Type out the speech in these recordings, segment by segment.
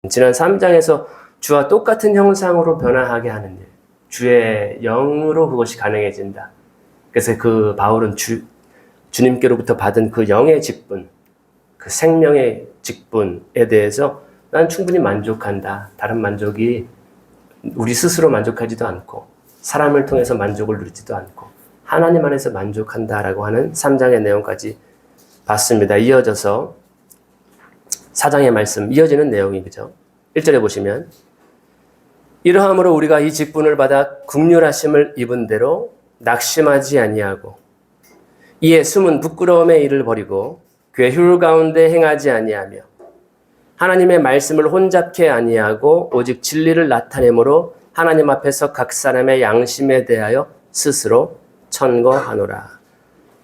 지난 3장에서 주와 똑같은 형상으로 변화하게 하는 일, 주의 영으로 그것이 가능해진다. 그래서 그 바울은 주님께로부터 받은 그 영의 직분, 그 생명의 직분에 대해서 난 충분히 만족한다. 다른 만족이 우리 스스로 만족하지도 않고 사람을 통해서 만족을 누리지도 않고 하나님 안에서 만족한다라고 하는 3장의 내용까지 봤습니다. 이어져서 4장의 말씀, 이어지는 내용이 그죠? 1절에 보시면 이러함으로 우리가 이 직분을 받아 긍휼하심을 입은 대로 낙심하지 아니하고 이에 숨은 부끄러움의 일을 버리고 괴휼 가운데 행하지 아니하며 하나님의 말씀을 혼잡케 아니하고 오직 진리를 나타내므로 하나님 앞에서 각 사람의 양심에 대하여 스스로 천거하노라.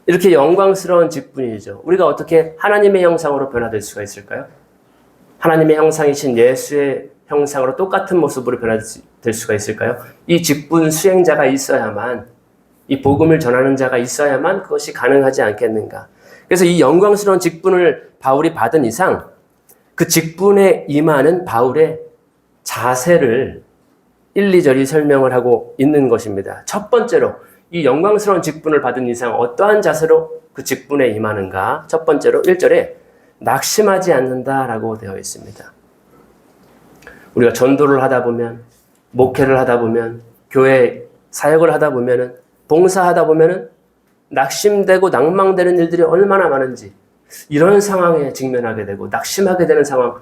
이렇게 영광스러운 직분이죠. 우리가 어떻게 하나님의 형상으로 변화될 수가 있을까요? 하나님의 형상이신 예수의 형상으로 똑같은 모습으로 변화될 수가 있을까요? 이 직분 수행자가 있어야만, 이 복음을 전하는 자가 있어야만 그것이 가능하지 않겠는가. 그래서 이 영광스러운 직분을 바울이 받은 이상 그 직분에 임하는 바울의 자세를 1, 2절이 설명을 하고 있는 것입니다. 첫 번째로 이 영광스러운 직분을 받은 이상 어떠한 자세로 그 직분에 임하는가? 첫 번째로 1절에 낙심하지 않는다라고 되어 있습니다. 우리가 전도를 하다 보면, 목회를 하다 보면, 교회 사역을 하다 보면, 봉사하다 보면 낙심되고 낭망되는 일들이 얼마나 많은지, 이런 상황에 직면하게 되고 낙심하게 되는 상황,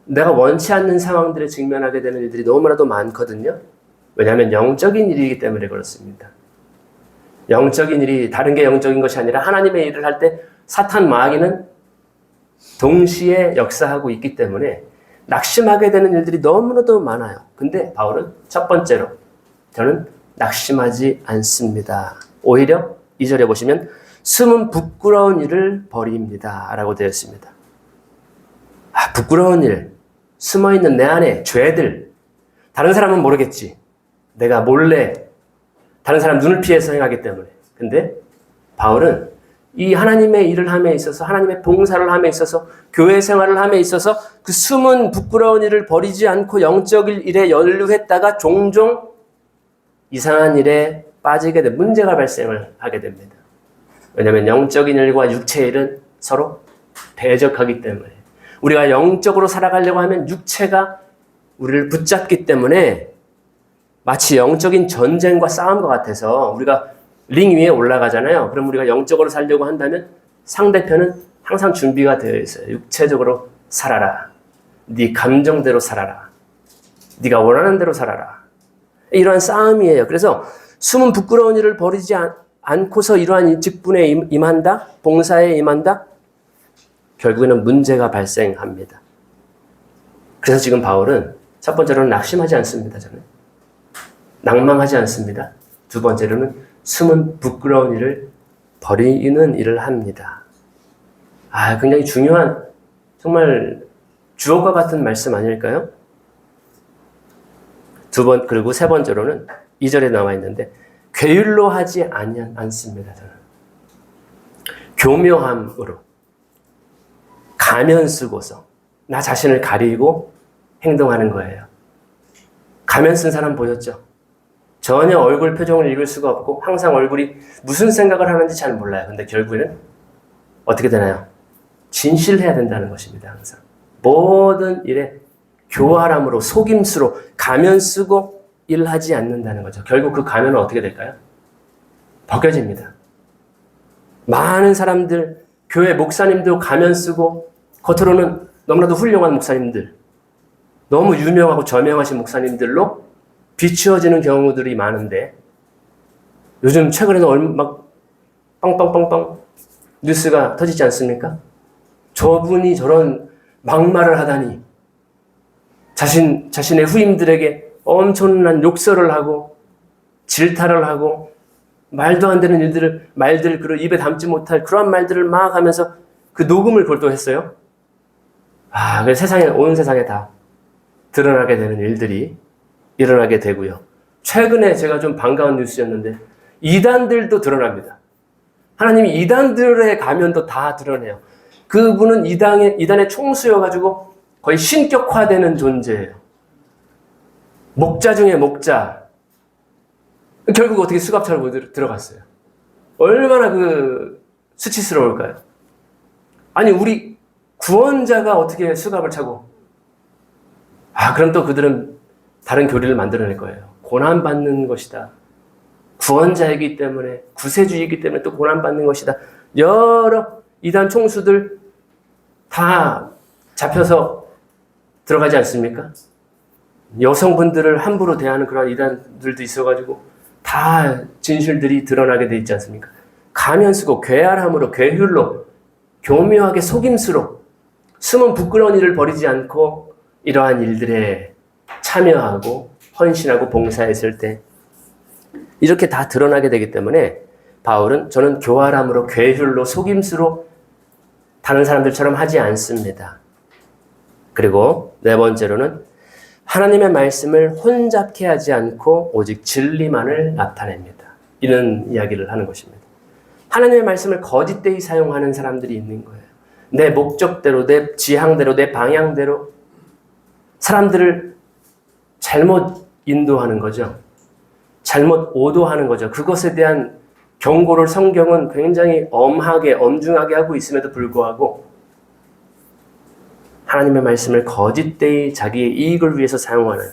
내가 원치 않는 상황들에 직면하게 되는 일들이 너무나도 많거든요. 왜냐하면 영적인 일이기 때문에 그렇습니다. 영적인 일이 다른 게 영적인 것이 아니라 하나님의 일을 할 때 사탄 마귀는 동시에 역사하고 있기 때문에 낙심하게 되는 일들이 너무나도 많아요. 근데 바울은 첫 번째로 저는 낙심하지 않습니다. 오히려 2절에 보시면 숨은 부끄러운 일을 버립니다 라고 되어 있습니다. 부끄러운 일, 숨어있는 내 안에 죄들, 다른 사람은 모르겠지. 내가 몰래 다른 사람 눈을 피해서 행하기 때문에. 근데 바울은 이 하나님의 일을 함에 있어서, 하나님의 봉사를 함에 있어서, 교회 생활을 함에 있어서 그 숨은 부끄러운 일을 버리지 않고 영적 일에 연루했다가 종종 이상한 일에 빠지게 된 문제가 발생을 하게 됩니다. 왜냐하면 영적인 일과 육체의 일은 서로 대적하기 때문에, 우리가 영적으로 살아가려고 하면 육체가 우리를 붙잡기 때문에 마치 영적인 전쟁과 싸움과 같아서 우리가 링 위에 올라가잖아요. 그럼 우리가 영적으로 살려고 한다면 상대편은 항상 준비가 되어 있어요. 육체적으로 살아라. 네 감정대로 살아라. 네가 원하는 대로 살아라. 이러한 싸움이에요. 그래서 숨은 부끄러운 일을 버리지 않고서 이러한 직분에 임한다, 봉사에 임한다, 결국에는 문제가 발생합니다. 그래서 지금 바울은 첫 번째로는 낙심하지 않습니다. 저는 낭망하지 않습니다. 두 번째로는 숨은 부끄러운 일을 버리는 일을 합니다. 굉장히 중요한, 정말 주옥과 같은 말씀 아닐까요? 그리고 세 번째로는 2절에 나와 있는데 괴율로 하지 않습니다. 저는 교묘함으로 가면 쓰고서 나 자신을 가리고 행동하는 거예요. 가면 쓴 사람 보셨죠? 전혀 얼굴 표정을 읽을 수가 없고 항상 얼굴이 무슨 생각을 하는지 잘 몰라요. 근데 결국에는 어떻게 되나요? 진실해야 된다는 것입니다. 항상 모든 일에 교활함으로, 속임수로 가면 쓰고 일하지 않는다는 거죠. 결국 그 가면은 어떻게 될까요? 벗겨집니다. 많은 사람들, 교회 목사님도 가면 쓰고 겉으로는 너무나도 훌륭한 목사님들, 너무 유명하고 저명하신 목사님들로 비추어지는 경우들이 많은데, 요즘 최근에도 막 빵빵빵빵 뉴스가 터지지 않습니까? 저분이 저런 막말을 하다니, 자신의 후임들에게 엄청난 욕설을 하고 질타를 하고 말도 안 되는 말들, 그리고 입에 담지 못할 그런 말들을 막 하면서 그 녹음을 골도했어요. 온 세상에 다 드러나게 되는 일들이 일어나게 되고요. 최근에 제가 좀 반가운 뉴스였는데 이단들도 드러납니다. 하나님이 이단들의 가면도 다 드러내요. 그분은 이단의 총수여가지고 거의 신격화되는 존재예요. 목자 중에 목자. 결국 어떻게 수갑차로 들어갔어요. 얼마나 수치스러울까요? 아니, 우리 구원자가 어떻게 수갑을 차고. 그럼 또 그들은 다른 교리를 만들어낼 거예요. 고난받는 것이다. 구원자이기 때문에, 구세주이기 때문에 또 고난받는 것이다. 여러 이단 총수들 다 잡혀서 들어가지 않습니까? 여성분들을 함부로 대하는 그런 이단들도 있어가지고 다 진실들이 드러나게 돼 있지 않습니까? 가면 쓰고 괴활함으로, 괴휼로, 교묘하게 속임수로 숨은 부끄러운 일을 버리지 않고 이러한 일들에 참여하고 헌신하고 봉사했을 때 이렇게 다 드러나게 되기 때문에 바울은 저는 교활함으로, 괴휼로, 속임수로 다른 사람들처럼 하지 않습니다. 그리고 네 번째로는 하나님의 말씀을 혼잡케 하지 않고 오직 진리만을 나타냅니다. 이런 이야기를 하는 것입니다. 하나님의 말씀을 거짓되이 사용하는 사람들이 있는 거예요. 내 목적대로, 내 지향대로, 내 방향대로 사람들을 잘못 인도하는 거죠. 잘못 오도하는 거죠. 그것에 대한 경고를 성경은 굉장히 엄하게, 엄중하게 하고 있음에도 불구하고 하나님의 말씀을 거짓되이 자기의 이익을 위해서 사용하는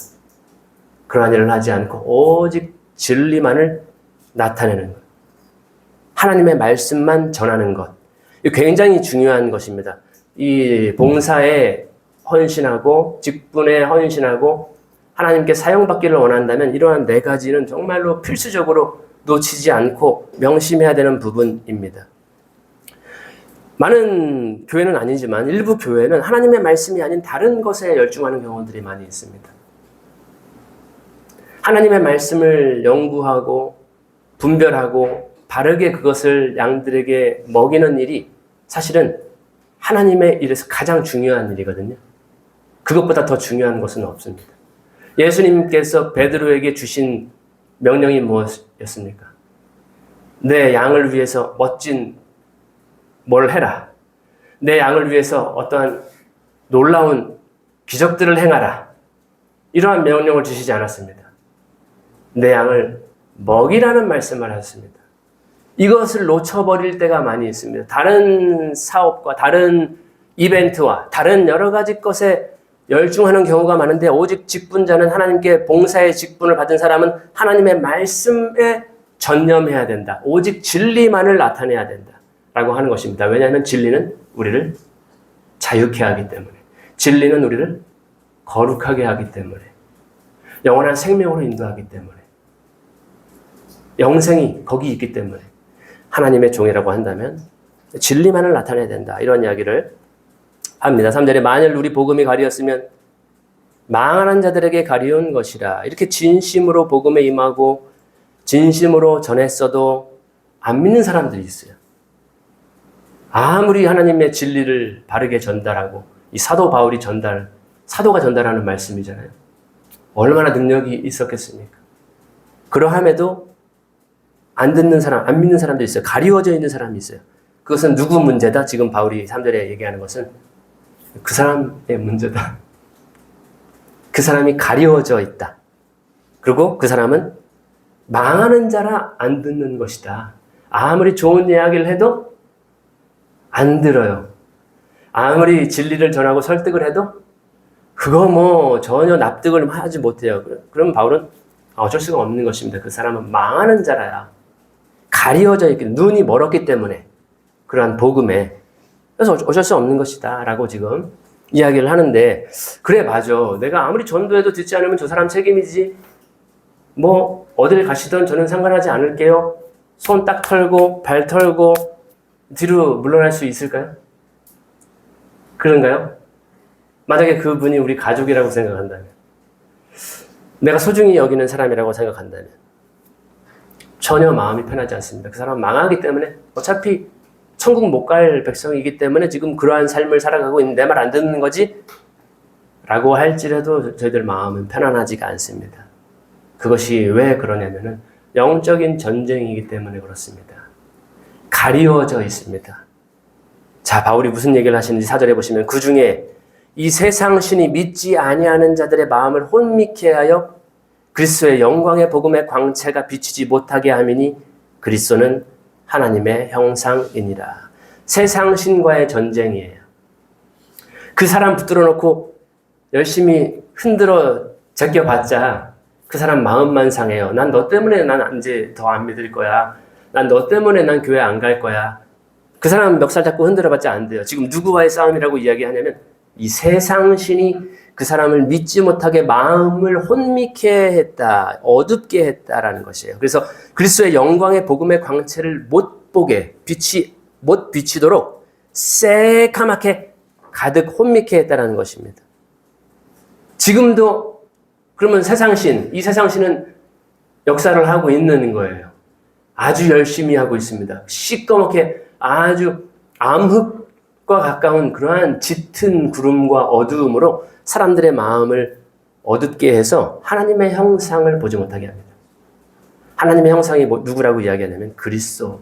그러한 일을 하지 않고 오직 진리만을 나타내는 것. 하나님의 말씀만 전하는 것. 이거 굉장히 중요한 것입니다. 이 봉사에 헌신하고 직분에 헌신하고 하나님께 사용받기를 원한다면 이러한 네 가지는 정말로 필수적으로 놓치지 않고 명심해야 되는 부분입니다. 많은 교회는 아니지만 일부 교회는 하나님의 말씀이 아닌 다른 것에 열중하는 경우들이 많이 있습니다. 하나님의 말씀을 연구하고 분별하고 바르게 그것을 양들에게 먹이는 일이 사실은 하나님의 일에서 가장 중요한 일이거든요. 그것보다 더 중요한 것은 없습니다. 예수님께서 베드로에게 주신 명령이 무엇이었습니까? 내 양을 위해서 멋진 뭘 해라. 내 양을 위해서 어떠한 놀라운 기적들을 행하라. 이러한 명령을 주시지 않았습니다. 내 양을 먹이라는 말씀을 하셨습니다. 이것을 놓쳐버릴 때가 많이 있습니다. 다른 사업과 다른 이벤트와 다른 여러 가지 것에 열중하는 경우가 많은데 오직 직분자는 하나님께 봉사의 직분을 받은 사람은 하나님의 말씀에 전념해야 된다. 오직 진리만을 나타내야 된다. 라고 하는 것입니다. 왜냐하면 진리는 우리를 자유케 하기 때문에, 진리는 우리를 거룩하게 하기 때문에, 영원한 생명으로 인도하기 때문에, 영생이 거기 있기 때문에 하나님의 종이라고 한다면 진리만을 나타내야 된다. 이런 이야기를 합니다. 3절에 만일 우리 복음이 가리었으면 망하는 자들에게 가리운 것이라. 이렇게 진심으로 복음에 임하고 진심으로 전했어도 안 믿는 사람들이 있어요. 아무리 하나님의 진리를 바르게 전달하고 이 사도 바울이 사도가 전달하는 말씀이잖아요. 얼마나 능력이 있었겠습니까? 그러함에도 안 듣는 사람, 안 믿는 사람도 있어요. 가리워져 있는 사람이 있어요. 그것은 누구 문제다? 지금 바울이 3절에 얘기하는 것은 그 사람의 문제다. 그 사람이 가리워져 있다. 그리고 그 사람은 망하는 자라 안 듣는 것이다. 아무리 좋은 이야기를 해도 안 들어요. 아무리 진리를 전하고 설득을 해도 그거 전혀 납득을 하지 못해요. 그럼 바울은 어쩔 수가 없는 것입니다. 그 사람은 망하는 자라야. 가리워져 있기, 눈이 멀었기 때문에 그러한 복음에. 그래서 어쩔 수 없는 것이다 라고 지금 이야기를 하는데, 그래 맞아. 내가 아무리 전도해도 듣지 않으면 저 사람 책임이지. 어딜 가시든 저는 상관하지 않을게요. 손 딱 털고 발 털고 뒤로 물러날 수 있을까요? 그런가요? 만약에 그분이 우리 가족이라고 생각한다면, 내가 소중히 여기는 사람이라고 생각한다면 전혀 마음이 편하지 않습니다. 그 사람은 망하기 때문에 어차피 천국 못 갈 백성이기 때문에 지금 그러한 삶을 살아가고 있는데 내 말 안 듣는 거지? 라고 할지라도 저희들 마음은 편안하지가 않습니다. 그것이 왜 그러냐면은 영적인 전쟁이기 때문에 그렇습니다. 가리워져 있습니다. 자, 바울이 무슨 얘기를 하시는지 4절에 보시면 그 중에 이 세상 신이 믿지 아니하는 자들의 마음을 혼미케 하여 그리스도의 영광의 복음의 광채가 비치지 못하게 함이니 그리스도는 하나님의 형상이니라. 세상 신과의 전쟁이에요. 그 사람 붙들어 놓고 열심히 흔들어 제껴봤자 그 사람 마음만 상해요. 난 너 때문에 난 이제 더 안 믿을 거야. 난 너 때문에 난 교회 안 갈 거야. 그 사람 멱살 잡고 흔들어봤자 안 돼요. 지금 누구와의 싸움이라고 이야기하냐면 이 세상 신이 그 사람을 믿지 못하게 마음을 혼미케 했다, 어둡게 했다라는 것이에요. 그래서 그리스도의 영광의 복음의 광채를 못 보게, 못 비치도록 새카맣게 가득 혼미케 했다라는 것입니다. 지금도 그러면 세상신, 이 세상신은 역사를 하고 있는 거예요. 아주 열심히 하고 있습니다. 시꺼멓게 아주 암흑과 가까운 그러한 짙은 구름과 어두움으로 사람들의 마음을 어둡게 해서 하나님의 형상을 보지 못하게 합니다. 하나님의 형상이 누구라고 이야기하냐면 그리스도.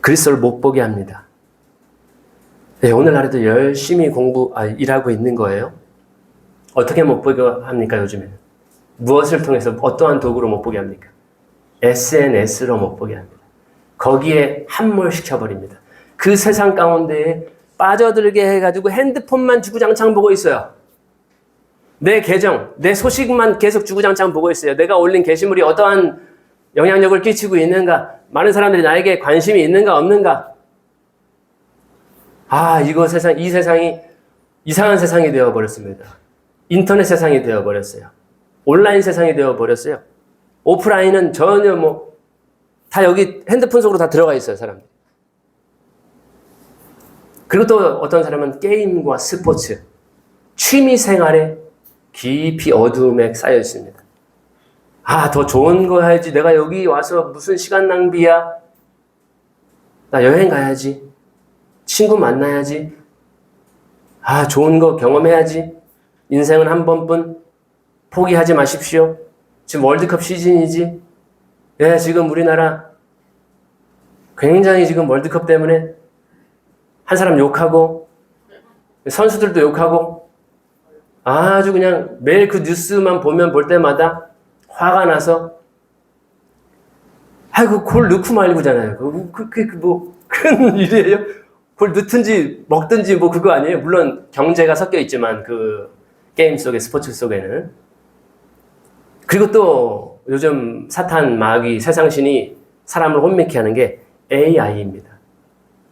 그리스도를 못 보게 합니다. 네, 오늘날에도 열심히 일하고 있는 거예요. 어떻게 못 보게 합니까, 요즘에는? 무엇을 통해서, 어떠한 도구로 못 보게 합니까? SNS로 못 보게 합니다. 거기에 함몰시켜버립니다. 그 세상 가운데에 빠져들게 해가지고 핸드폰만 주구장창 보고 있어요. 내 계정, 내 소식만 계속 주구장창 보고 있어요. 내가 올린 게시물이 어떠한 영향력을 끼치고 있는가? 많은 사람들이 나에게 관심이 있는가, 없는가? 이 세상이 이상한 세상이 되어버렸습니다. 인터넷 세상이 되어버렸어요. 온라인 세상이 되어버렸어요. 오프라인은 전혀 다 여기 핸드폰 속으로 다 들어가 있어요, 사람들이. 그리고 또 어떤 사람은 게임과 스포츠, 취미 생활에 깊이 어두움에 쌓여 있습니다. 더 좋은 거 해야지. 내가 여기 와서 무슨 시간 낭비야. 나 여행 가야지. 친구 만나야지. 좋은 거 경험해야지. 인생은 한 번뿐. 포기하지 마십시오. 지금 월드컵 시즌이지. 예, 지금 우리나라 굉장히 지금 월드컵 때문에 한 사람 욕하고 선수들도 욕하고 아주 그냥 매일 그 뉴스만 볼 때마다 화가 나서 골 넣고 말고잖아요. 큰 일이에요? 골 넣든지 먹든지 그거 아니에요? 물론 경제가 섞여 있지만 그 게임 속에, 스포츠 속에는. 그리고 또 요즘 사탄, 마귀, 세상신이 사람을 혼미케 하는 게 AI입니다.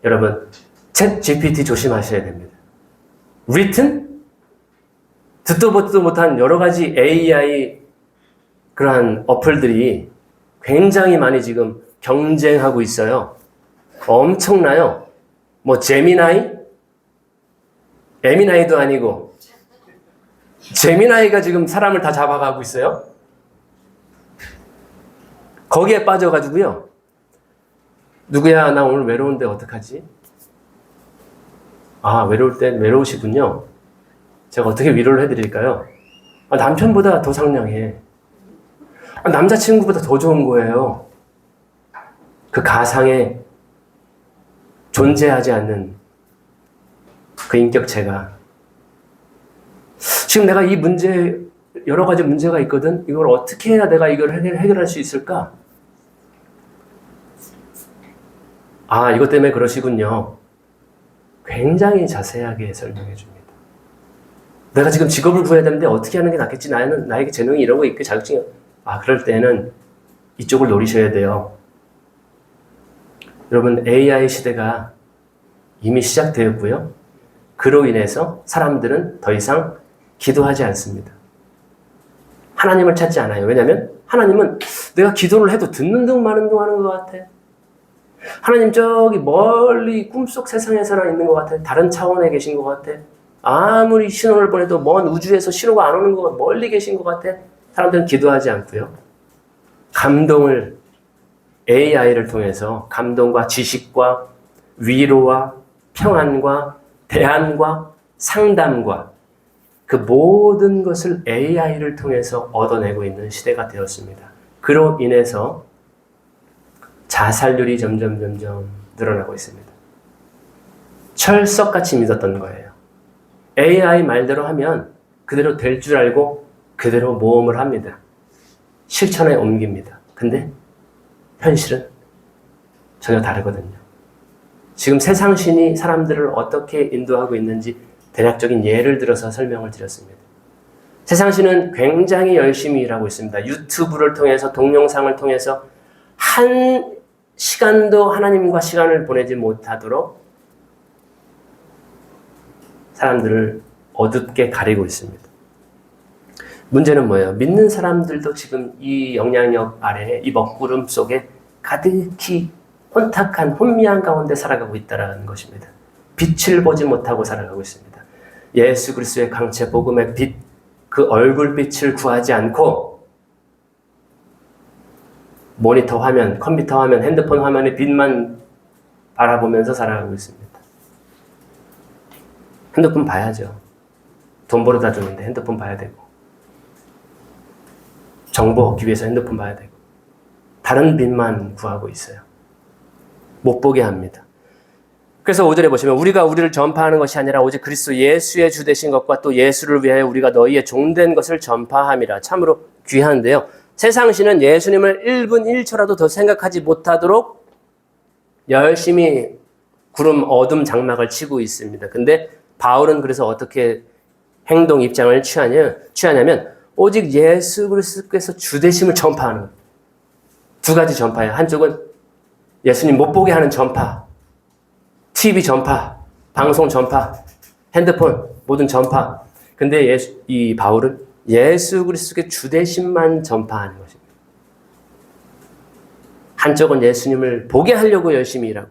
여러분, 챗 GPT 조심하셔야 됩니다. written? 듣도 보지도 못한 여러 가지 AI 그러한 어플들이 굉장히 많이 지금 경쟁하고 있어요. 엄청나요. 제미나이? 에미나이도 아니고 제미나이가 지금 사람을 다 잡아가고 있어요. 거기에 빠져가지고요. 누구야, 나 오늘 외로운데 어떡하지? 외로울 땐 외로우시군요. 제가 어떻게 위로를 해드릴까요? 남편보다 더 상냥해. 남자친구보다 더 좋은 거예요. 그 가상에 존재하지 않는 그 인격체가. 지금 내가 이 문제, 여러 가지 문제가 있거든? 이걸 어떻게 해야 내가 이걸 해결할 수 있을까? 이것 때문에 그러시군요. 굉장히 자세하게 설명해 줍니다. 내가 지금 직업을 구해야 되는데 어떻게 하는 게 낫겠지? 나에게 재능이 이런 거 있고 자격증이. 그럴 때는 이쪽을 노리셔야 돼요. 여러분, AI 시대가 이미 시작되었고요. 그로 인해서 사람들은 더 이상 기도하지 않습니다. 하나님을 찾지 않아요. 왜냐하면 하나님은 내가 기도를 해도 듣는 둥 마는 둥 하는 것 같아. 하나님 저기 멀리 꿈속 세상에서나 있는 것 같아. 다른 차원에 계신 것 같아. 아무리 신호를 보내도 먼 우주에서 신호가 안 오는 것 같아. 멀리 계신 것 같아. 사람들은 기도하지 않고요. 감동을 AI를 통해서 감동과 지식과 위로와 평안과 대안과 상담과 그 모든 것을 AI를 통해서 얻어내고 있는 시대가 되었습니다. 그로 인해서 자살률이 점점 늘어나고 있습니다. 철석같이 믿었던 거예요. AI 말대로 하면 그대로 될 줄 알고 그대로 모험을 합니다. 실천에 옮깁니다. 근데 현실은 전혀 다르거든요. 지금 세상신이 사람들을 어떻게 인도하고 있는지 대략적인 예를 들어서 설명을 드렸습니다. 세상신은 굉장히 열심히 일하고 있습니다. 유튜브를 통해서, 동영상을 통해서 한 시간도 하나님과 시간을 보내지 못하도록 사람들을 어둡게 가리고 있습니다. 문제는 뭐예요? 믿는 사람들도 지금 이 영향력 아래에, 이 먹구름 속에 가득히 혼탁한 혼미한 가운데 살아가고 있다는 것입니다. 빛을 보지 못하고 살아가고 있습니다. 예수 그리스도의 강체 복음의 빛, 그 얼굴빛을 구하지 않고 모니터 화면, 컴퓨터 화면, 핸드폰 화면의 빛만 바라보면서 살아가고 있습니다. 핸드폰 봐야죠. 돈 벌어다 주는데 핸드폰 봐야 되고, 정보 얻기 위해서 핸드폰 봐야 되고, 다른 빛만 구하고 있어요. 못 보게 합니다. 그래서 5절에 보시면 우리가 우리를 전파하는 것이 아니라 오직 그리스도 예수의 주 되신 것과 또 예수를 위하여 우리가 너희의 종된 것을 전파함이라. 참으로 귀한데요. 세상신은 예수님을 1분 1초라도 더 생각하지 못하도록 열심히 구름 어둠 장막을 치고 있습니다. 근데 바울은 그래서 어떻게 행동 입장을 취하냐면 오직 예수 그리스도께서 주 되심을 전파하는 거예요. 두 가지 전파예요. 한쪽은 예수님 못 보게 하는 전파, TV 전파, 방송 전파, 핸드폰 모든 전파. 근데 이 바울은 예수 그리스도의 주 되심만 전파하는 것입니다. 한쪽은 예수님을 보게 하려고 열심히 일하고,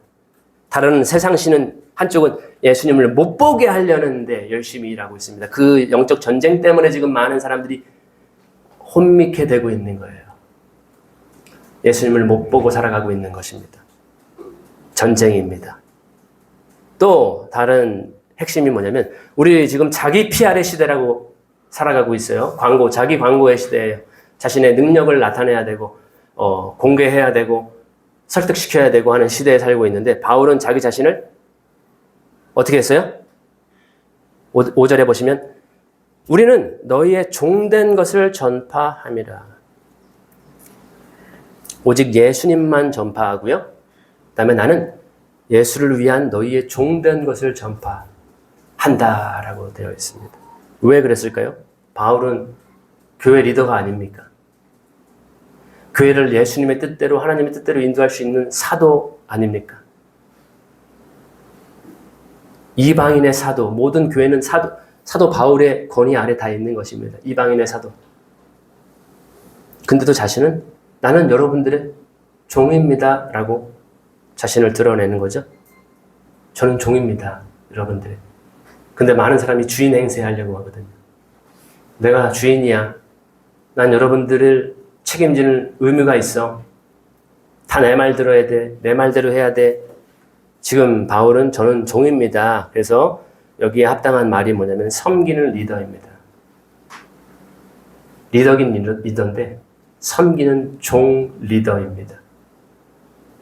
다른 세상신은 한쪽은 예수님을 못 보게 하려는데 열심히 일하고 있습니다. 그 영적 전쟁 때문에 지금 많은 사람들이 혼미케 되고 있는 거예요. 예수님을 못 보고 살아가고 있는 것입니다. 전쟁입니다. 또 다른 핵심이 뭐냐면 우리 지금 자기 PR의 시대라고 살아가고 있어요. 자기 광고의 시대예요. 자신의 능력을 나타내야 되고 공개해야 되고 설득시켜야 되고 하는 시대에 살고 있는데, 바울은 자기 자신을 어떻게 했어요? 5절에 보시면 우리는 너희의 종된 것을 전파함이라. 오직 예수님만 전파하고요. 그 다음에 나는 예수를 위한 너희의 종된 것을 전파한다라고 되어 있습니다. 왜 그랬을까요? 바울은 교회 리더가 아닙니까? 교회를 예수님의 뜻대로, 하나님의 뜻대로 인도할 수 있는 사도 아닙니까? 이방인의 사도, 모든 교회는 사도 바울의 권위 아래 다 있는 것입니다. 이방인의 사도. 근데도 자신은 나는 여러분들의 종입니다 라고 자신을 드러내는 거죠. 저는 종입니다, 여러분들. 근데 많은 사람이 주인 행세하려고 하거든요. 내가 주인이야. 난 여러분들을 책임지는 의무가 있어. 다 내 말 들어야 돼. 내 말대로 해야 돼. 지금 바울은 저는 종입니다. 그래서 여기에 합당한 말이 뭐냐면 섬기는 리더입니다. 리더긴 리더인데 섬기는 종 리더입니다.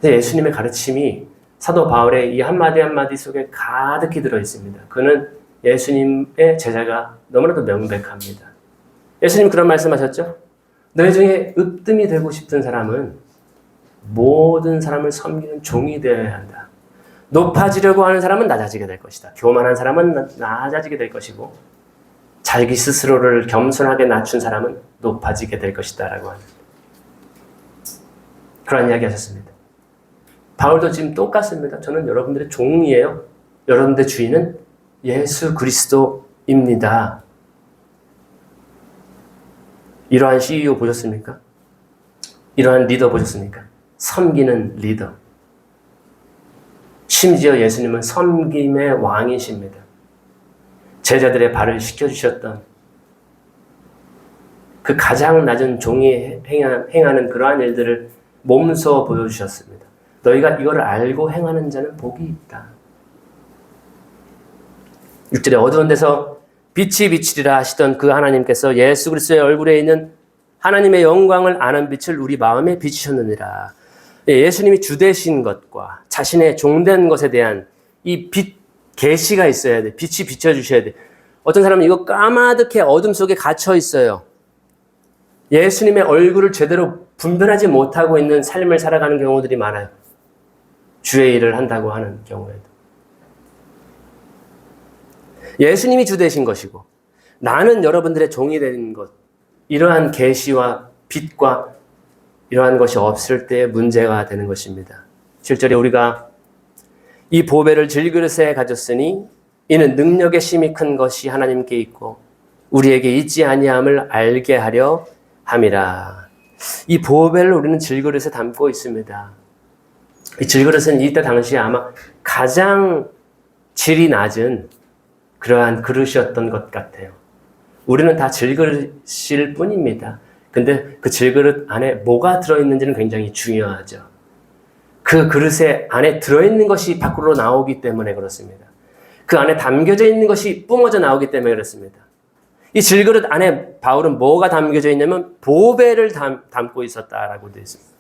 예수님의 가르침이 사도 바울의 이 한마디 한마디 속에 가득히 들어있습니다. 그는 예수님의 제자가 너무나도 명백합니다. 예수님 그런 말씀하셨죠? 너희 중에 으뜸이 되고 싶은 사람은 모든 사람을 섬기는 종이 되어야 한다. 높아지려고 하는 사람은 낮아지게 될 것이다. 교만한 사람은 낮아지게 될 것이고, 자기 스스로를 겸손하게 낮춘 사람은 높아지게 될 것이다 라고 하는 그런 이야기 하셨습니다. 바울도 지금 똑같습니다. 저는 여러분들의 종이에요. 여러분들의 주인은 예수 그리스도입니다. 이러한 CEO 보셨습니까? 이러한 리더 보셨습니까? 섬기는 리더. 심지어 예수님은 섬김의 왕이십니다. 제자들의 발을 씻겨주셨던 그 가장 낮은 종이 행하는 그러한 일들을 몸소 보여주셨습니다. 너희가 이걸 알고 행하는 자는 복이 있다. 6절에 어두운 데서 빛이 비치리라 하시던 그 하나님께서 예수 그리스도의 얼굴에 있는 하나님의 영광을 아는 빛을 우리 마음에 비추셨느니라. 예수님이 주되신 것과 자신의 종된 것에 대한 이 빛 계시가 있어야 돼. 빛이 비춰주셔야 돼. 어떤 사람은 이거 까마득해 어둠 속에 갇혀 있어요. 예수님의 얼굴을 제대로 분별하지 못하고 있는 삶을 살아가는 경우들이 많아요. 주의 일을 한다고 하는 경우에도. 예수님이 주 되신 것이고 나는 여러분들의 종이 되는 것, 이러한 계시와 빛과 이러한 것이 없을 때 문제가 되는 것입니다. 7절에 우리가 이 보배를 질그릇에 가졌으니 이는 능력의 심이 큰 것이 하나님께 있고 우리에게 있지 아니함을 알게 하려 함이라. 이 보배를 우리는 질그릇에 담고 있습니다. 이 질그릇은 이때 당시에 아마 가장 질이 낮은 그러한 그릇이었던 것 같아요. 우리는 다 질그릇일 뿐입니다. 근데 그 질그릇 안에 뭐가 들어있는지는 굉장히 중요하죠. 그 그릇에 안에 들어있는 것이 밖으로 나오기 때문에 그렇습니다. 그 안에 담겨져 있는 것이 뿜어져 나오기 때문에 그렇습니다. 이 질그릇 안에 바울은 뭐가 담겨져 있냐면 보배를 담고 있었다라고 되어 있습니다.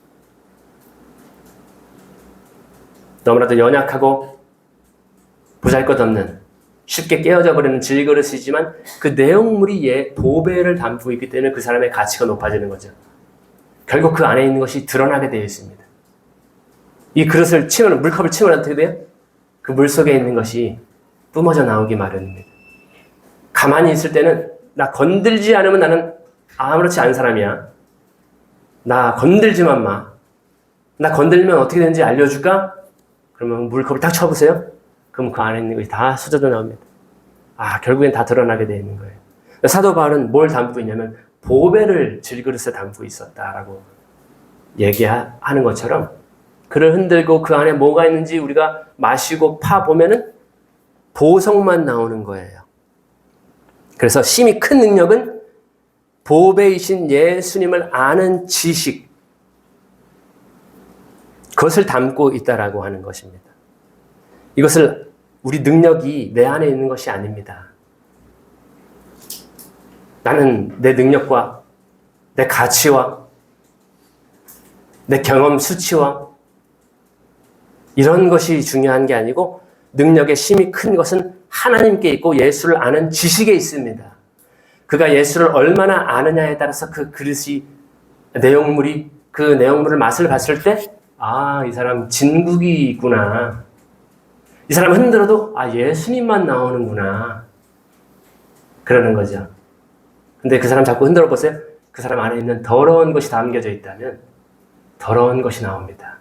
너무나도 연약하고 보잘것없는 쉽게 깨어져 버리는 질그릇이지만 그 내용물이 보배를 담고 있기 때문에 그 사람의 가치가 높아지는 거죠. 결국 그 안에 있는 것이 드러나게 되어 있습니다. 이 그릇을 치우는, 물컵을 치우면 어떻게 돼요? 그 물 속에 있는 것이 뿜어져 나오기 마련입니다. 가만히 있을 때는 나 건들지 않으면 나는 아무렇지 않은 사람이야. 나 건들지만 마. 나 건들면 어떻게 되는지 알려줄까? 그러면 물컵을 딱 쳐보세요. 그럼 그 안에 있는 것이 다 쏟아져 나옵니다. 결국엔 다 드러나게 되어 있는 거예요. 사도 바울은 뭘 담고 있냐면 보배를 질그릇에 담고 있었다라고 얘기하는 것처럼 그를 흔들고 그 안에 뭐가 있는지 우리가 마시고 파보면은 보석만 나오는 거예요. 그래서 심히 큰 능력은 보배이신 예수님을 아는 지식, 그것을 담고 있다라고 하는 것입니다. 이것을 우리 능력이 내 안에 있는 것이 아닙니다. 나는 내 능력과 내 가치와 내 경험 수치와 이런 것이 중요한 게 아니고 능력의 심이 큰 것은 하나님께 있고 예수를 아는 지식에 있습니다. 그가 예수를 얼마나 아느냐에 따라서 그 그릇이 내용물이 그 내용물을 맛을 봤을 때 이 사람 진국이 있구나. 이 사람 흔들어도 예수님만 나오는구나. 그러는 거죠. 근데 그 사람 자꾸 흔들어 보세요. 그 사람 안에 있는 더러운 것이 담겨져 있다면 더러운 것이 나옵니다.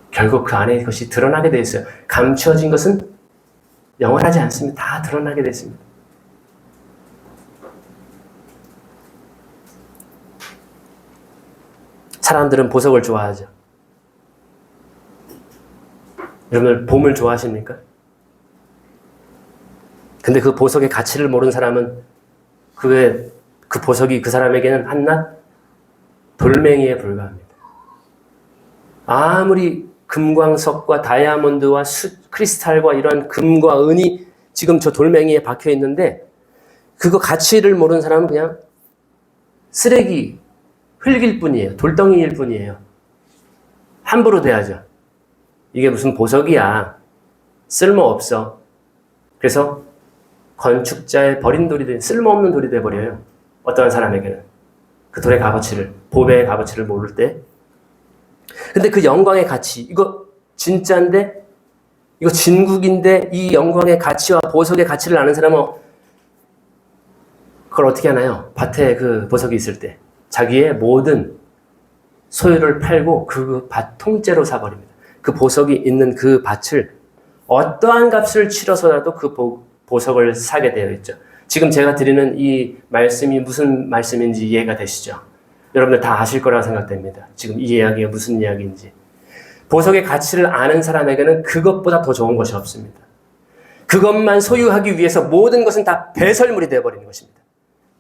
결국 그 안에 것이 드러나게 되어 있어요. 감추어진 것은 영원하지 않습니다. 다 드러나게 되어 있습니다. 사람들은 보석을 좋아하죠. 여러분 봄을 좋아하십니까? 근데 그 보석의 가치를 모르는 사람은 그 보석이 그 사람에게는 한낱 돌멩이에 불과합니다. 아무리 금광석과 다이아몬드와 크리스탈과 이러한 금과 은이 지금 저 돌멩이에 박혀 있는데 그거 가치를 모르는 사람은 그냥 쓰레기, 흙일 뿐이에요. 돌덩이일 뿐이에요. 함부로 대하죠. 이게 무슨 보석이야. 쓸모없어. 그래서 건축자의 버린 돌이 된 쓸모없는 돌이 돼버려요. 어떠한 사람에게는. 그 돌의 값어치를, 보배의 값어치를 모를 때. 근데 그 영광의 가치, 이거 진짜인데, 이거 진국인데 이 영광의 가치와 보석의 가치를 아는 사람은 그걸 어떻게 하나요? 밭에 그 보석이 있을 때 자기의 모든 소유를 팔고 그 밭 통째로 사버립니다. 그 보석이 있는 그 밭을 어떠한 값을 치러서라도 그 보석을 사게 되어 있죠. 지금 제가 드리는 이 말씀이 무슨 말씀인지 이해가 되시죠? 여러분들 다 아실 거라고 생각됩니다. 지금 이 이야기가 무슨 이야기인지. 보석의 가치를 아는 사람에게는 그것보다 더 좋은 것이 없습니다. 그것만 소유하기 위해서 모든 것은 다 배설물이 되어버리는 것입니다.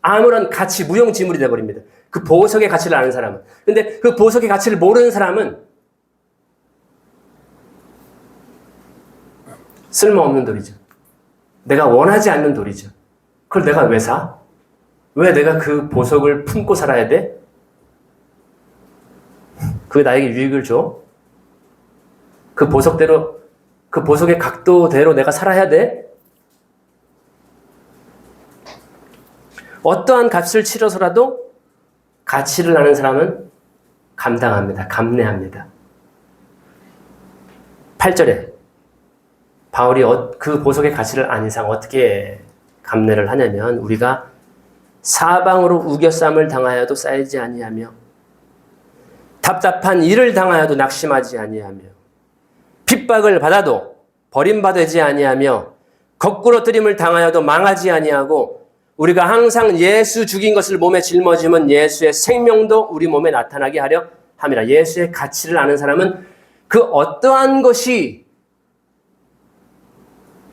아무런 가치, 무용지물이 되어버립니다. 그 보석의 가치를 아는 사람은. 근데 그 보석의 가치를 모르는 사람은 쓸모없는 돌이죠. 내가 원하지 않는 돌이죠. 그걸 내가 왜 사? 왜 내가 그 보석을 품고 살아야 돼? 그게 나에게 유익을 줘? 그 보석대로, 그 보석의 각도대로 내가 살아야 돼? 어떠한 값을 치러서라도 가치를 아는 사람은 감당합니다. 감내합니다. 8절에 바울이 그 보석의 가치를 안 이상 어떻게 감내를 하냐면 우리가 사방으로 우겨쌈을 당하여도 쌓이지 아니하며 답답한 일을 당하여도 낙심하지 아니하며 핍박을 받아도 버림받지 아니하며 거꾸로 뜨림을 당하여도 망하지 아니하고 우리가 항상 예수 죽인 것을 몸에 짊어지면 예수의 생명도 우리 몸에 나타나게 하려 함이라. 예수의 가치를 아는 사람은 그 어떠한 것이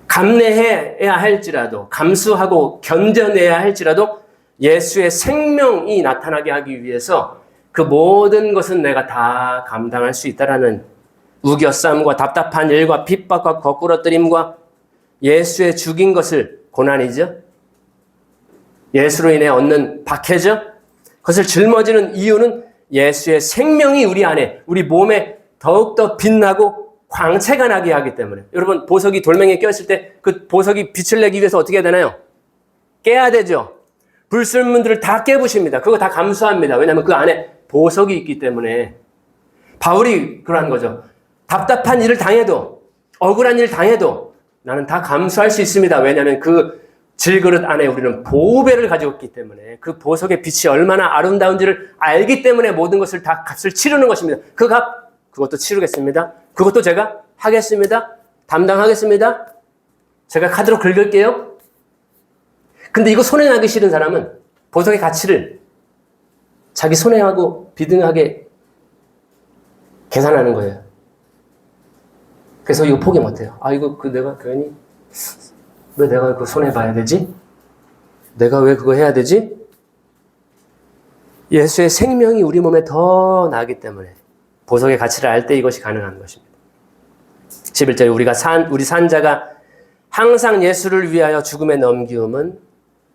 감내해야 할지라도 감수하고 견뎌내야 할지라도 예수의 생명이 나타나게 하기 위해서 그 모든 것은 내가 다 감당할 수 있다라는 우겨쌈과 답답한 일과 핍박과 거꾸러뜨림과 예수의 죽인 것을 고난이죠. 예수로 인해 얻는 박해죠. 그것을 짊어지는 이유는 예수의 생명이 우리 안에 우리 몸에 더욱더 빛나고 광채가 나게 하기 때문에. 여러분 보석이 돌멩이에 껴있을 때 그 보석이 빛을 내기 위해서 어떻게 해야 되나요? 깨야 되죠. 불순물들을 다 깨부십니다. 그거 다 감수합니다. 왜냐하면 그 안에 보석이 있기 때문에. 바울이 그러한 거죠. 답답한 일을 당해도 억울한 일을 당해도 나는 다 감수할 수 있습니다. 왜냐하면 그 질그릇 안에 우리는 보배를 가지고 있기 때문에 그 보석의 빛이 얼마나 아름다운지를 알기 때문에 모든 것을 다 값을 치르는 것입니다. 그 값 그것도 치르겠습니다. 그것도 제가 하겠습니다. 담당하겠습니다. 제가 카드로 긁을게요. 근데 이거 손해나기 싫은 사람은 보석의 가치를 자기 손해하고 비등하게 계산하는 거예요. 그래서 이거 포기 못해요. 아, 이거 내가 괜히 왜 내가 그 손해봐야 되지? 내가 왜 그거 해야 되지? 예수의 생명이 우리 몸에 더 나기 때문에 보석의 가치를 알 때 이것이 가능한 것입니다. 11절에 우리 산자가 항상 예수를 위하여 죽음에 넘기움은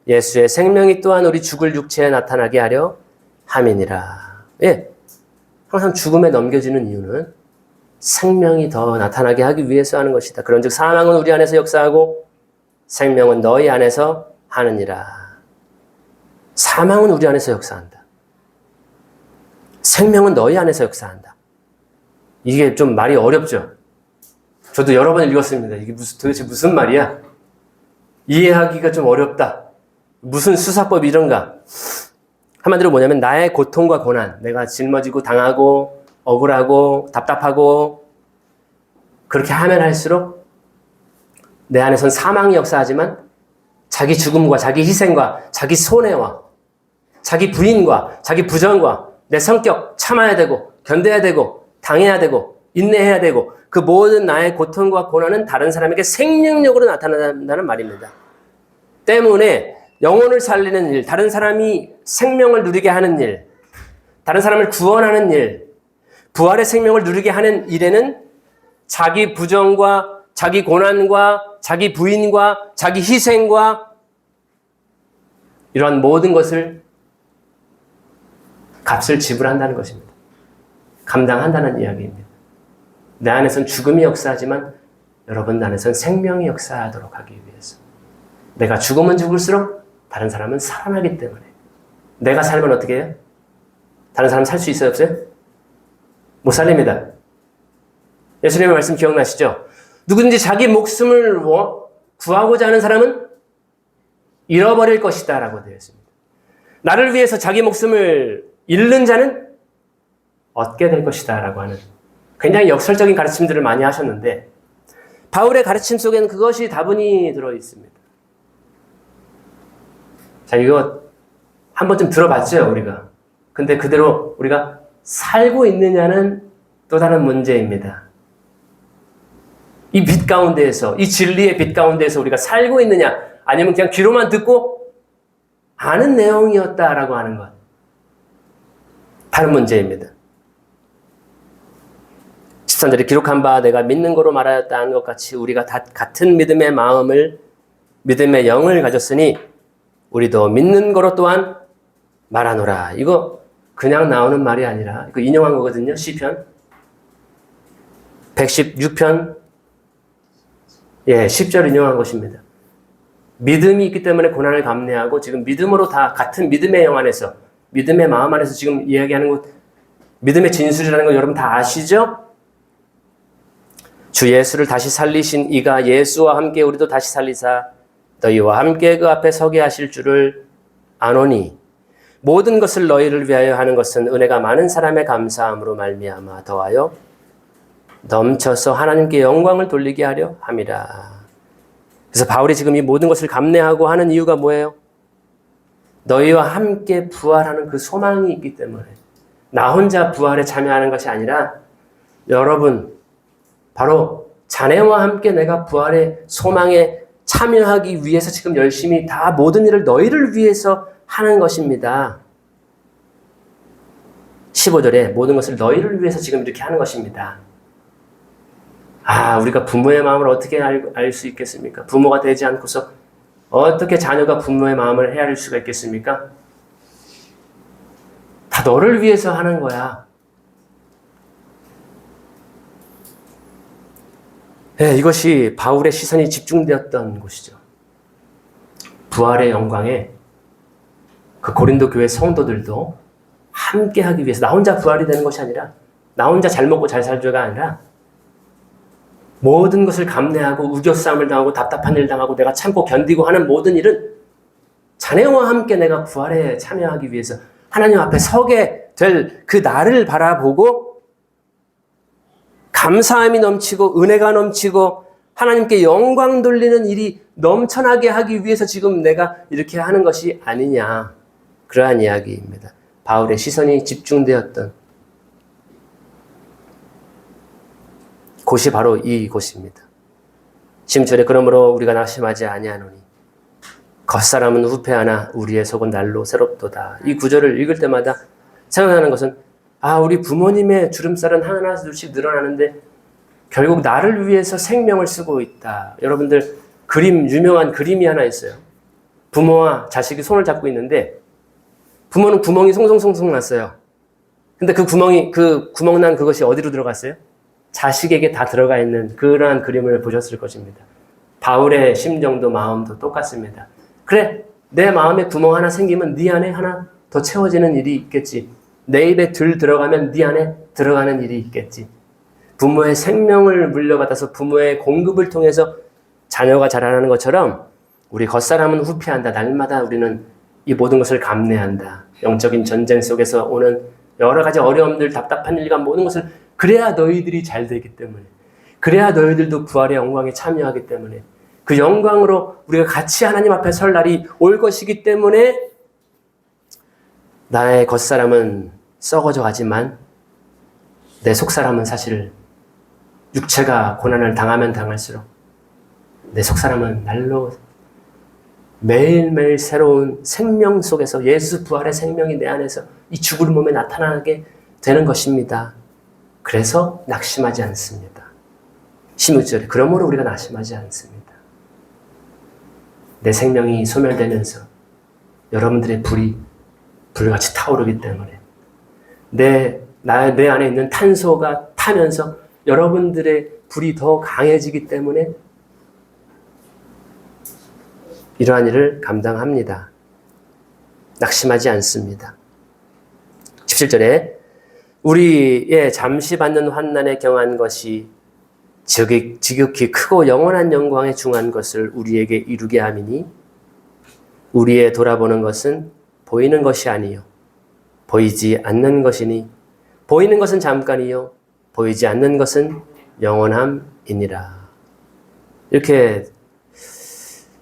예수의 생명이 또한 우리 죽을 육체에 나타나게 하려 함이니라. 예, 항상 죽음에 넘겨지는 이유는 생명이 더 나타나게 하기 위해서 하는 것이다. 그런즉 사망은 우리 안에서 역사하고 생명은 너희 안에서 하느니라. 사망은 우리 안에서 역사한다. 생명은 너희 안에서 역사한다. 이게 좀 말이 어렵죠? 저도 여러 번 읽었습니다. 이게 도대체 무슨 말이야? 이해하기가 좀 어렵다. 무슨 수사법 이런가? 한마디로 뭐냐면 나의 고통과 고난, 내가 짊어지고 당하고 억울하고 답답하고 그렇게 하면 할수록 내 안에선 사망이 역사하지만 자기 죽음과 자기 희생과 자기 손해와 자기 부인과 자기 부정과 내 성격 참아야 되고 견뎌야 되고 당해야 되고 인내해야 되고 그 모든 나의 고통과 고난은 다른 사람에게 생명력으로 나타난다는 말입니다. 때문에 영혼을 살리는 일, 다른 사람이 생명을 누리게 하는 일, 다른 사람을 구원하는 일, 부활의 생명을 누리게 하는 일에는 자기 부정과 자기 고난과 자기 부인과 자기 희생과 이러한 모든 것을 값을 지불한다는 것입니다. 감당한다는 이야기입니다. 내 안에선 죽음이 역사하지만 여러분 안에선 생명이 역사하도록 하기 위해서 내가 죽으면 죽을수록 다른 사람은 살아나기 때문에 내가 살면 어떻게 해요? 다른 사람 살 수 있어요? 없어요? 못 살립니다. 예수님의 말씀 기억나시죠? 누구든지 자기 목숨을 구하고자 하는 사람은 잃어버릴 것이다 라고 되어 있습니다. 나를 위해서 자기 목숨을 잃는 자는 얻게 될 것이다 라고 하는 굉장히 역설적인 가르침들을 많이 하셨는데 바울의 가르침 속에는 그것이 다분히 들어있습니다. 자, 이거 한 번쯤 들어봤죠, 우리가. 근데 그대로 우리가 살고 있느냐는 또 다른 문제입니다. 이 빛 가운데에서, 이 진리의 빛 가운데에서 우리가 살고 있느냐, 아니면 그냥 귀로만 듣고 아는 내용이었다라고 하는 것. 다른 문제입니다. 13절에 기록한 바 내가 믿는 거로 말하였다 하는 것 같이 우리가 다 같은 믿음의 마음을, 믿음의 영을 가졌으니 우리도 믿는 거로 또한 말하노라. 이거 그냥 나오는 말이 아니라 이거 인용한 거거든요. 시편 116편 10절 인용한 것입니다. 믿음이 있기 때문에 고난을 감내하고 지금 믿음으로 다 같은 믿음의 영 안에서 믿음의 마음 안에서 지금 이야기하는 것 믿음의 진술이라는 거 여러분 다 아시죠? 주 예수를 다시 살리신 이가 예수와 함께 우리도 다시 살리사 너희와 함께 그 앞에 서게 하실 줄을 아노니 모든 것을 너희를 위하여 하는 것은 은혜가 많은 사람의 감사함으로 말미암아 더하여 넘쳐서 하나님께 영광을 돌리게 하려 함이라. 그래서 바울이 지금 이 모든 것을 감내하고 하는 이유가 뭐예요? 너희와 함께 부활하는 그 소망이 있기 때문에 나 혼자 부활에 참여하는 것이 아니라 여러분 바로 자네와 함께 내가 부활의 소망에 참여하기 위해서 지금 열심히 다 모든 일을 너희를 위해서 하는 것입니다. 15절에 모든 것을 너희를 위해서 지금 이렇게 하는 것입니다. 우리가 부모의 마음을 어떻게 알 수 있겠습니까? 부모가 되지 않고서 어떻게 자녀가 부모의 마음을 헤아릴 수가 있겠습니까? 다 너를 위해서 하는 거야. 네, 이것이 바울의 시선이 집중되었던 곳이죠. 부활의 영광에 그 고린도 교회 성도들도 함께 하기 위해서 나 혼자 부활이 되는 것이 아니라 나 혼자 잘 먹고 잘 살죠가 아니라 모든 것을 감내하고 우겨싸움을 당하고 답답한 일 당하고 내가 참고 견디고 하는 모든 일은 자네와 함께 내가 부활에 참여하기 위해서 하나님 앞에 서게 될 그 날을 바라보고 감사함이 넘치고 은혜가 넘치고 하나님께 영광 돌리는 일이 넘쳐나게 하기 위해서 지금 내가 이렇게 하는 것이 아니냐. 그러한 이야기입니다. 바울의 시선이 집중되었던 곳이 바로 이 곳입니다. 16절에 그러므로 우리가 낙심하지 아니하노니 겉사람은 후패하나 우리의 속은 날로 새롭도다. 이 구절을 읽을 때마다 생각나는 것은 우리 부모님의 주름살은 하나둘씩 늘어나는데 결국 나를 위해서 생명을 쓰고 있다. 여러분들 유명한 그림이 하나 있어요. 부모와 자식이 손을 잡고 있는데 부모는 구멍이 송송송송 났어요. 근데 그 구멍 난 그것이 어디로 들어갔어요? 자식에게 다 들어가 있는 그러한 그림을 보셨을 것입니다. 바울의 심정도 마음도 똑같습니다. 그래, 내 마음에 구멍 하나 생기면 네 안에 하나 더 채워지는 일이 있겠지. 내 입에 들어가면 네 안에 들어가는 일이 있겠지. 부모의 생명을 물려받아서 부모의 공급을 통해서 자녀가 자라나는 것처럼 우리 겉사람은 후패한다. 날마다 우리는 이 모든 것을 감내한다. 영적인 전쟁 속에서 오는 여러 가지 어려움들, 답답한 일과 모든 것을 그래야 너희들이 잘 되기 때문에 그래야 너희들도 부활의 영광에 참여하기 때문에 그 영광으로 우리가 같이 하나님 앞에 설 날이 올 것이기 때문에 나의 겉사람은 썩어져 가지만 내 속사람은 사실 육체가 고난을 당하면 당할수록 내 속사람은 날로 매일매일 새로운 생명 속에서 예수 부활의 생명이 내 안에서 이 죽을 몸에 나타나게 되는 것입니다. 그래서 낙심하지 않습니다. 16절에 그러므로 우리가 낙심하지 않습니다. 내 생명이 소멸되면서 여러분들의 불이 불같이 타오르기 때문에 내 안에 있는 탄소가 타면서 여러분들의 불이 더 강해지기 때문에 이러한 일을 감당합니다. 낙심하지 않습니다. 17절에 우리의 잠시 받는 환난에 경한 것이 지극히 크고 영원한 영광에 중한 것을 우리에게 이루게 함이니 우리의 돌아보는 것은 보이는 것이 아니요 보이지 않는 것이니 보이는 것은 잠깐이요 보이지 않는 것은 영원함이니라. 이렇게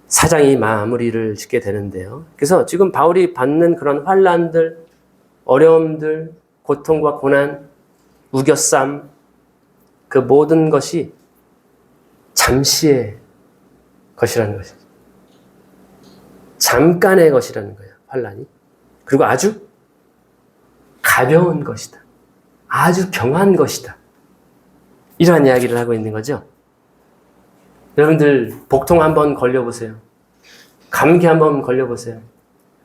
4장이 마무리를 짓게 되는데요. 그래서 지금 바울이 받는 그런 환난들, 어려움들, 고통과 고난, 우겨쌈 그 모든 것이 잠시의 것이라는 것이죠. 잠깐의 것이라는 거예요. 환난이. 그리고 아주 가벼운 것이다. 아주 경한 것이다. 이러한 이야기를 하고 있는 거죠. 여러분들 복통 한번 걸려보세요. 감기 한번 걸려보세요.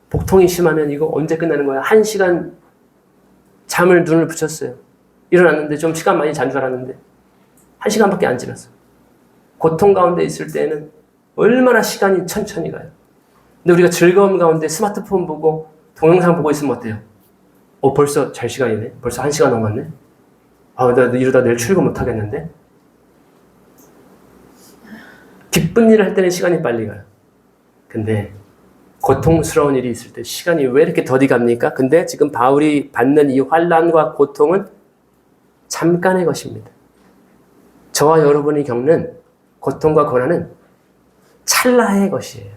복통이 심하면 이거 언제 끝나는 거야? 1시간 눈을 붙였어요. 일어났는데 좀 시간 많이 잔 줄 알았는데 1시간밖에 안 지났어. 고통 가운데 있을 때는 얼마나 시간이 천천히 가요. 근데 우리가 즐거움 가운데 스마트폰 보고 동영상 보고 있으면 어때요? 벌써 잘 시간이네. 벌써 1시간 넘었네. 나 이러다 내일 출근 못 하겠는데. 기쁜 일을 할 때는 시간이 빨리 가요. 근데 고통스러운 일이 있을 때 시간이 왜 이렇게 더디 갑니까? 근데 지금 바울이 받는 이 환난과 고통은 잠깐의 것입니다. 저와 여러분이 겪는 고통과 고난은 찰나의 것이에요.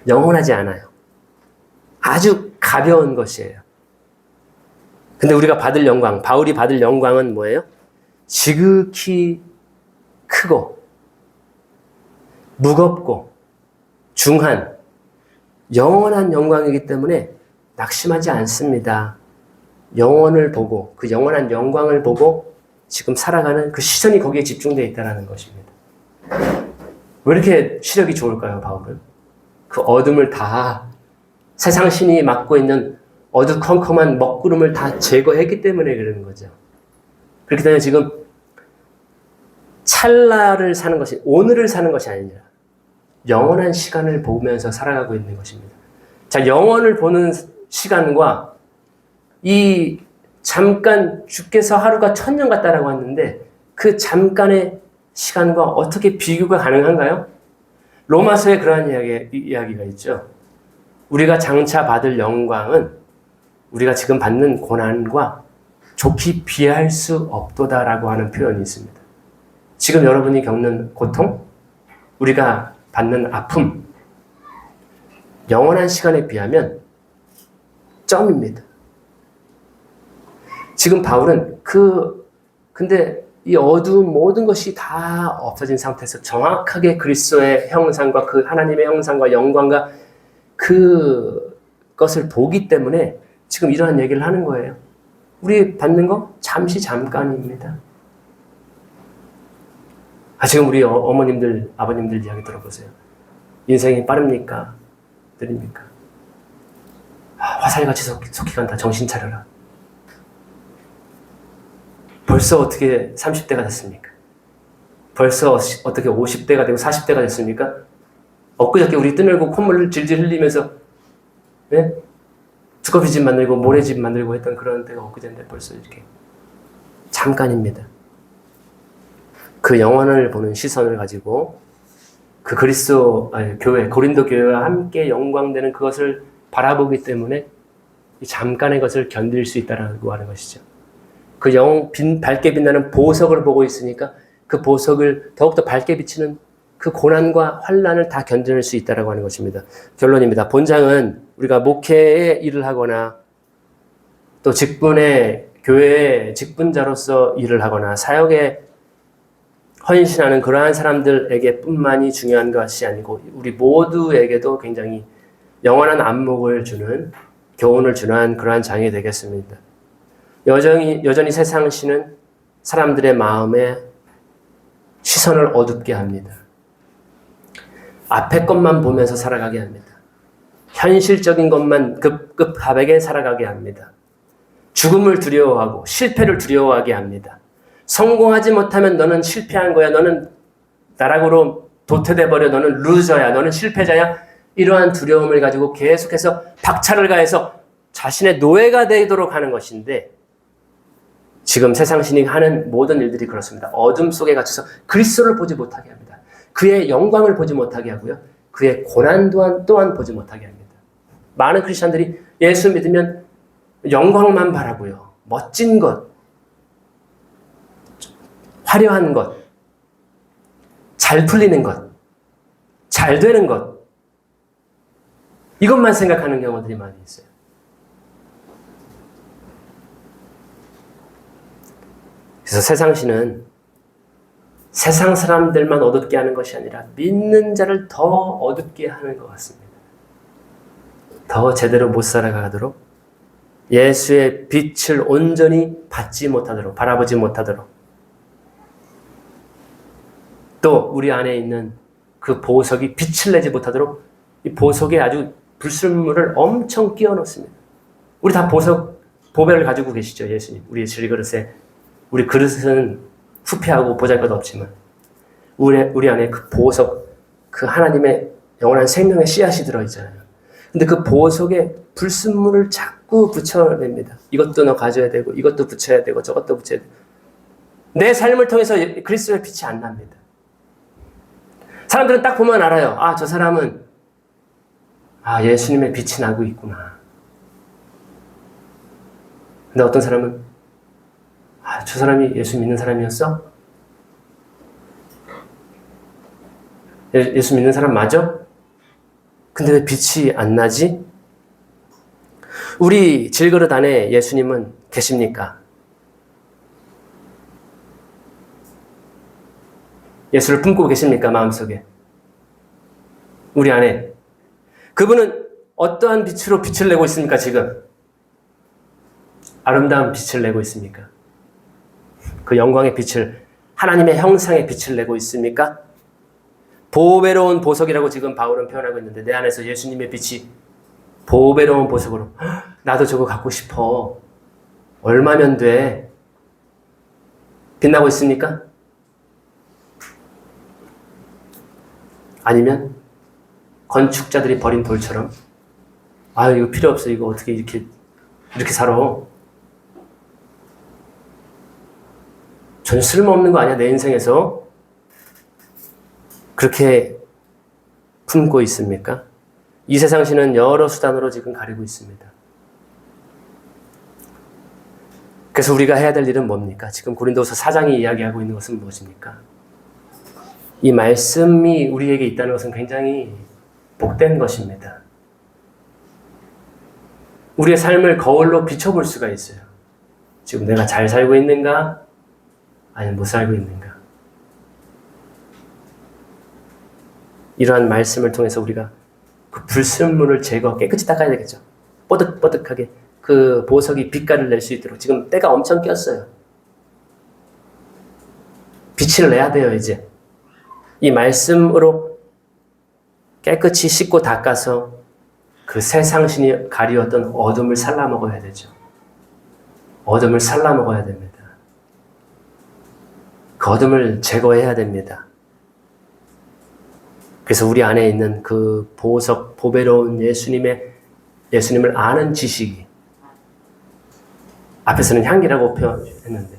영원하지 않아요. 아주 가벼운 것이에요. 근데 우리가 받을 영광, 바울이 받을 영광은 뭐예요? 지극히 크고 무겁고 중한 영원한 영광이기 때문에 낙심하지 않습니다. 영원을 보고 그 영원한 영광을 보고 지금 살아가는 그 시선이 거기에 집중되어 있다는 것입니다. 왜 이렇게 시력이 좋을까요, 바울은? 그 어둠을 다 세상 신이 맡고 있는 어두컴컴한 먹구름을 다 제거했기 때문에 그러는 거죠. 그렇기 때문에 지금 찰나를 사는 것이, 오늘을 사는 것이 아니라 영원한 시간을 보면서 살아가고 있는 것입니다. 자, 영원을 보는 시간과 이 잠깐 주께서 하루가 1000년 같다라고 했는데 그 잠깐의 시간과 어떻게 비교가 가능한가요? 로마서에 그러한 이야기가 있죠. 우리가 장차 받을 영광은 우리가 지금 받는 고난과 좋게 비할 수 없도다라고 하는 표현이 있습니다. 지금 여러분이 겪는 고통, 우리가 받는 아픔, 영원한 시간에 비하면 점입니다. 지금 바울은 근데 이 어두운 모든 것이 다 없어진 상태에서 정확하게 그리스도의 형상과 그 하나님의 형상과 영광과 그것을 보기 때문에 지금 이러한 얘기를 하는 거예요. 우리 받는 거 잠시 잠깐입니다. 지금 우리 어머님들, 아버님들 이야기 들어보세요. 인생이 빠릅니까? 느립니까? 화살같이 속히 간다. 정신 차려라. 벌써 어떻게 30대가 됐습니까? 벌써 어떻게 50대가 되고 40대가 됐습니까? 엊그저께 우리 뜨늘고 콧물을 질질 흘리면서 네? 두꺼비집 만들고 모래집 만들고 했던 그런 때가 엊그제인데 벌써 이렇게 잠깐입니다. 그 영원을 보는 시선을 가지고 그 교회, 고린도 교회와 함께 영광되는 그것을 바라보기 때문에 이 잠깐의 것을 견딜 수 있다라고 하는 것이죠. 그 밝게 빛나는 보석을 보고 있으니까 그 보석을 더욱더 밝게 비치는 그 고난과 환난을 다 견뎌낼 수 있다라고 하는 것입니다. 결론입니다. 본장은 우리가 목회에 일을 하거나 또 교회의 직분자로서 일을 하거나 사역에 헌신하는 그러한 사람들에게 뿐만이 중요한 것이 아니고 우리 모두에게도 굉장히 영원한 안목을 주는 교훈을 주는 그러한 장이 되겠습니다. 여전히 세상 신은 사람들의 마음에 시선을 어둡게 합니다. 앞의 것만 보면서 살아가게 합니다. 현실적인 것만 급하게 살아가게 합니다. 죽음을 두려워하고 실패를 두려워하게 합니다. 성공하지 못하면 너는 실패한 거야. 너는 나락으로 도태돼 버려. 너는 루저야. 너는 실패자야. 이러한 두려움을 가지고 계속해서 박차를 가해서 자신의 노예가 되도록 하는 것인데 지금 세상 신이 하는 모든 일들이 그렇습니다. 어둠 속에 갇혀서 그리스도를 보지 못하게 합니다. 그의 영광을 보지 못하게 하고요. 그의 고난 또한 보지 못하게 합니다. 많은 크리스찬들이 예수 믿으면 영광만 바라고요. 멋진 것, 화려한 것, 잘 풀리는 것, 잘 되는 것, 이것만 생각하는 경우들이 많이 있어요. 그래서 세상 신은 세상 사람들만 어둡게 하는 것이 아니라 믿는 자를 더 어둡게 하는 것 같습니다. 더 제대로 못 살아가도록 예수의 빛을 온전히 받지 못하도록 바라보지 못하도록 또 우리 안에 있는 그 보석이 빛을 내지 못하도록 이 보석에 아주 불순물을 엄청 끼워 넣습니다. 우리 다 보배를 가지고 계시죠, 예수님. 우리의 질그릇에 우리 그릇은 후패하고 보잘것 없지만 우리 안에 그 보석, 그 하나님의 영원한 생명의 씨앗이 들어있잖아요. 근데 그 보석에 불순물을 자꾸 붙여냅니다. 이것도 너 가져야 되고 이것도 붙여야 되고 저것도 붙여야 되고. 내 삶을 통해서 그리스도의 빛이 안 납니다. 사람들은 딱 보면 알아요. 아, 저 사람은 예수님의 빛이 나고 있구나. 근데 어떤 사람은 저 사람이 예수 믿는 사람이었어? 예수 믿는 사람 맞아? 근데 왜 빛이 안 나지? 우리 질그릇 안에 예수님은 계십니까? 예수를 품고 계십니까? 마음속에. 우리 안에. 그분은 어떠한 빛으로 빛을 내고 있습니까? 지금. 아름다운 빛을 내고 있습니까? 그 영광의 빛을, 하나님의 형상의 빛을 내고 있습니까? 보배로운 보석이라고 지금 바울은 표현하고 있는데 내 안에서 예수님의 빛이 보배로운 보석으로 나도 저거 갖고 싶어. 얼마면 돼? 빛나고 있습니까? 아니면 건축자들이 버린 돌처럼 이거 필요 없어. 이거 어떻게 이렇게 살아? 전혀 쓸모없는 거 아니야 내 인생에서? 그렇게 품고 있습니까? 이 세상 신은 여러 수단으로 지금 가리고 있습니다. 그래서 우리가 해야 될 일은 뭡니까? 지금 고린도서 4장이 이야기하고 있는 것은 무엇입니까? 이 말씀이 우리에게 있다는 것은 굉장히 복된 것입니다. 우리의 삶을 거울로 비춰볼 수가 있어요. 지금 내가 잘 살고 있는가? 아니면 못 살고 있는가? 이러한 말씀을 통해서 우리가 그 불순물을 깨끗이 닦아야 되겠죠. 뽀득뽀득하게 그 보석이 빛깔을 낼 수 있도록. 지금 때가 엄청 꼈어요. 빛을 내야 돼요, 이제. 이 말씀으로 깨끗이 씻고 닦아서 그 세상신이 가리웠던 어둠을 살라먹어야 되죠. 어둠을 살라먹어야 됩니다. 그 어둠을 제거해야 됩니다. 그래서 우리 안에 있는 그 보석, 보배로운 예수님을 아는 지식이, 앞에서는 향기라고 표현했는데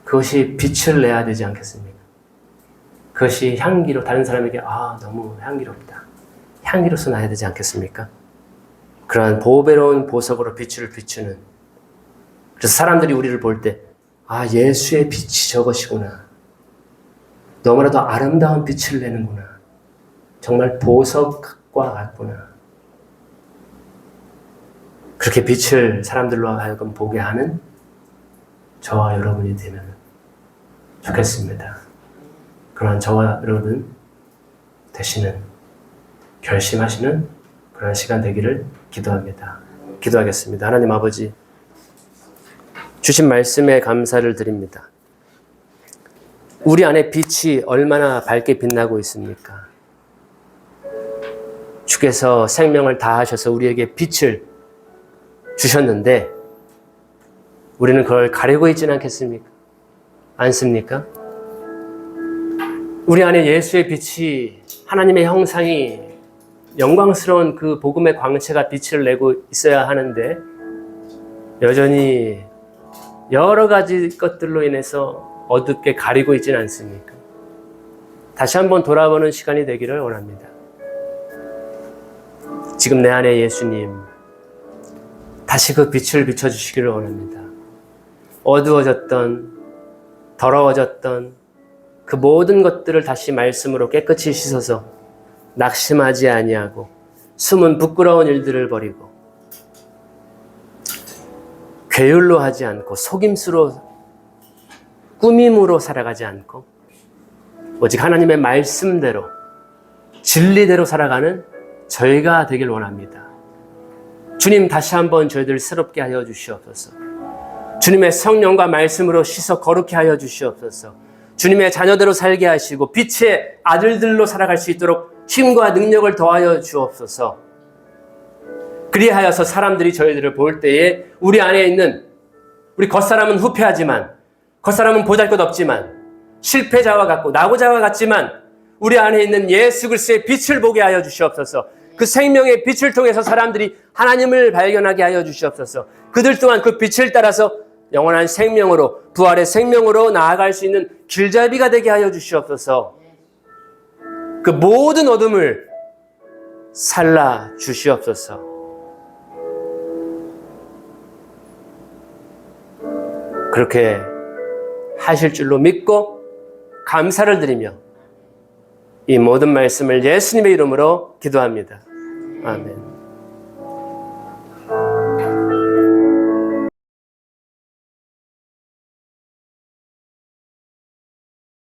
그것이 빛을 내야 되지 않겠습니까? 그것이 향기로 다른 사람에게 너무 향기롭다. 향기로서 나야 되지 않겠습니까? 그러한 보배로운 보석으로 빛을 비추는, 그래서 사람들이 우리를 볼 때 예수의 빛이 저것이구나. 너무나도 아름다운 빛을 내는구나. 정말 보석과 같구나. 그렇게 빛을 사람들로 하여금 보게 하는 저와 여러분이 되면 좋겠습니다. 그러한 저와 여러분 되시는, 결심하시는 그런 시간 되기를 기도합니다. 기도하겠습니다. 하나님 아버지, 주신 말씀에 감사를 드립니다. 우리 안에 빛이 얼마나 밝게 빛나고 있습니까? 주께서 생명을 다하셔서 우리에게 빛을 주셨는데 우리는 그걸 가리고 있지는 않겠습니까? 않습니까? 우리 안에 예수의 빛이, 하나님의 형상이, 영광스러운 그 복음의 광채가 빛을 내고 있어야 하는데 여전히 여러 가지 것들로 인해서 어둡게 가리고 있지는 않습니까? 다시 한번 돌아보는 시간이 되기를 원합니다. 지금 내 안에 예수님, 다시 그 빛을 비춰주시기를 원합니다. 어두워졌던, 더러워졌던 그 모든 것들을 다시 말씀으로 깨끗이 씻어서 낙심하지 아니하고 숨은 부끄러운 일들을 버리고 괴율로 하지 않고 속임수로, 꾸밈으로 살아가지 않고 오직 하나님의 말씀대로, 진리대로 살아가는 저희가 되길 원합니다. 주님, 다시 한번 저희들 새롭게 하여 주시옵소서. 주님의 성령과 말씀으로 씻어 거룩게 하여 주시옵소서. 주님의 자녀대로 살게 하시고 빛의 아들들로 살아갈 수 있도록 힘과 능력을 더하여 주옵소서. 그리하여서 사람들이 저희들을 볼 때에 우리 안에 있는, 우리 겉사람은 후패하지만, 겉사람은 보잘것없지만, 실패자와 같고 낙오자와 같지만 우리 안에 있는 예수 그리스도의 빛을 보게 하여 주시옵소서. 그 생명의 빛을 통해서 사람들이 하나님을 발견하게 하여 주시옵소서. 그들 또한 그 빛을 따라서 영원한 생명으로, 부활의 생명으로 나아갈 수 있는 길잡이가 되게 하여 주시옵소서. 그 모든 어둠을 살라 주시옵소서. 그렇게 하실 줄로 믿고 감사를 드리며 이 모든 말씀을 예수님의 이름으로 기도합니다. 아멘.